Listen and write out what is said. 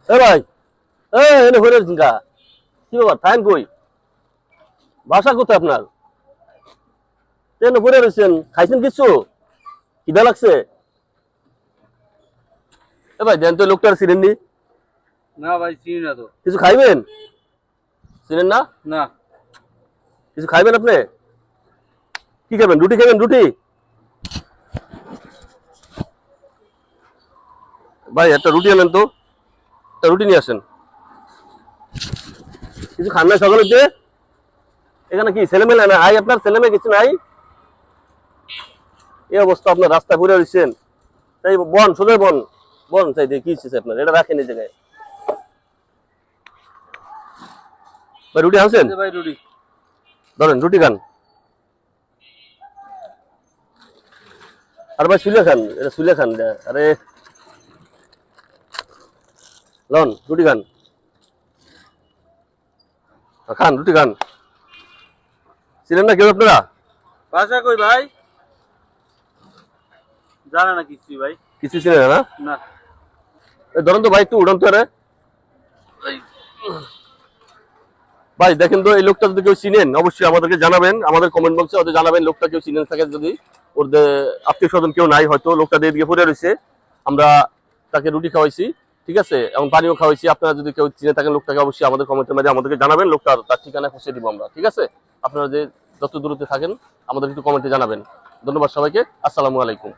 এ ভাই, এনে ঘুরে গা কি বাবা টাইম কই? বাসা কোথায় আপনার? এনে ঘুরে রয়েছেন, খাইছেন কিছু? খিদা লাগছে? এ ভাই দেন তো লোকটার চিনেন নি? না ভাই চিনি না তো। কিছু খাইবেন? চিনেন না? না। কিছু খাইবেন আপনি? কি খাবেন? রুটি খাবেন? রুটি? ভাই একটা রুটি আনেন তো, একটা রুটি নিয়ে আসেন। কিছু খান না সকালে যে? এখানে কি ছেলে মেলে না? হাই আপনার ছেলে মেয়ে কিছু নাই? এই অবস্থা আপনার রাস্তা ঘুরে রয়েছেন। তাই বন সোজা বন, বন চাই দিয়ে কি হচ্ছে আপনার? এটা রাখেন এই জায়গায়। ভাই রুটি আনছেন? ভাই রুটি। ধরেন রুটি খান। আর ভাই সুলে খান, এটা সুলে খান এটা। আরে লন রুটি খান, খান রুটি খান। ছিলেন না কেউ আপনারা? বাসা কই ভাই? জানা না কিছুই ভাই। কিছু ছিলেন না? না। ধরেন তো ভাই একটু উড়ান তো। আরে ভাই দেখেন তো, এই লোকটা যদি কেউ চিনেন অবশ্যই আমাদেরকে জানাবেন, আমাদের কমেন্ট বক্সে ওদের জানাবেন। লোকটা কেউ চিনেন থাকে যদি, ওদের আত্মীয় স্বজন কেউ নাই হয়তো, লোকটা দিয়ে দিকে পড়ে রয়েছে। আমরা তাকে রুটি খাওয়াইছি, ঠিক আছে, এবং পানিও খাওয়াইছি। আপনারা যদি কেউ চিনে থাকেন লোকটাকে অবশ্যই আমাদের কমেন্টের মাঝে আমাদেরকে জানাবেন, লোকটার তার ঠিকানা পৌঁছে দিব আমরা, ঠিক আছে। আপনারা যে যত দূরত্বে থাকেন আমাদের একটু কমেন্টে জানাবেন। ধন্যবাদ সবাইকে, আসসালামু আলাইকুম।